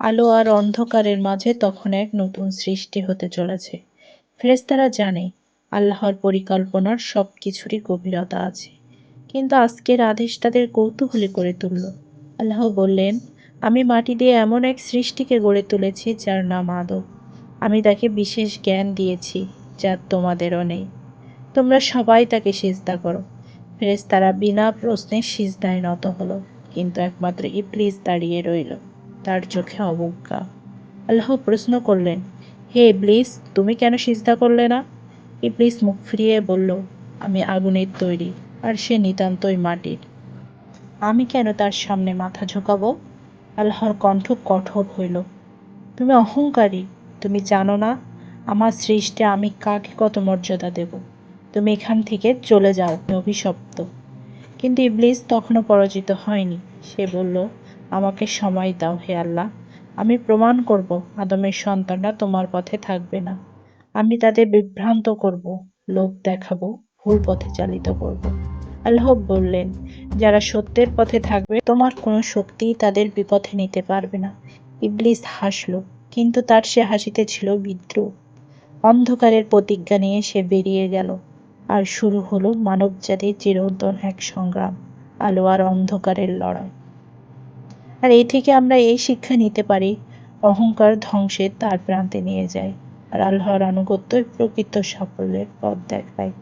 আলো আর অন্ধকারের মাঝে তখন এক নতুন সৃষ্টি হতে চলেছে। ফেরেশতারা জানে আল্লাহর পরিকল্পনার সব কিছুরই গভীরতা আছে, কিন্তু আজকের আদেশ তাদের কৌতূহলী করে তুলল। আল্লাহ বললেন, আমি মাটি দিয়ে এমন এক সৃষ্টিকে গড়ে তুলেছি যার নাম আদম। আমি তাকে বিশেষ জ্ঞান দিয়েছি যা তোমাদেরও নেই। তোমরা সবাই তাকে সিজদা করো। ফেরেশতারা বিনা প্রশ্নে সিজদায় নত হলো, কিন্তু একমাত্র ইবলিস দাঁড়িয়ে রইল, তার চোখে অবজ্ঞা। আল্লাহ প্রশ্ন করলেন, হে ইবলিস, তুমি কেন সিজদা করলে না? ইবলিস মুখ ফিরিয়ে বলল, আমি আগুনের তৈরি আর সে নিতান্তই মাটির। আমি কেন তার সামনে মাথা ঝুঁকাবো? আল্লাহর কণ্ঠ কঠোর হইল, তুমি অহংকারী। তুমি জানো না আমার সৃষ্টে আমি কাকে কত মর্যাদা দেব। তুমি এখান থেকে চলে যাও, অভিশপ্ত। কিন্তু ইবলিস তখনও পরাজিত হয়নি। সে বলল, আমাকে সময় দাও হে আল্লাহ, আমি প্রমাণ করব আদমের সন্তানরা তোমার পথে থাকবে না। আমি তাদের বিভ্রান্ত করব, লোক দেখাবো, ভুল পথে চালিত করব। আল্লাহ বললেন, যারা সত্যের পথে থাকবে তোমার কোনো শক্তিই তাদের বিপথে নিতে পারবে না। ইবলিস হাসল, কিন্তু তার সে হাসিতে ছিল বিদ্রুপ। অন্ধকারের প্রতিজ্ঞা নিয়ে সে বেরিয়ে গেল, আর শুরু হলো মানবজাতির চিরন্তন এক সংগ্রাম, আলো আর অন্ধকারের লড়াই। আর এই থেকে আমরা এই শিক্ষা নিতে পারি, অহংকার ধ্বংসের দ্বার প্রান্তে নিয়ে যায়, আর আল্লাহর আনুগত্যই প্রকৃত সাফল্যের পথ দেখায়।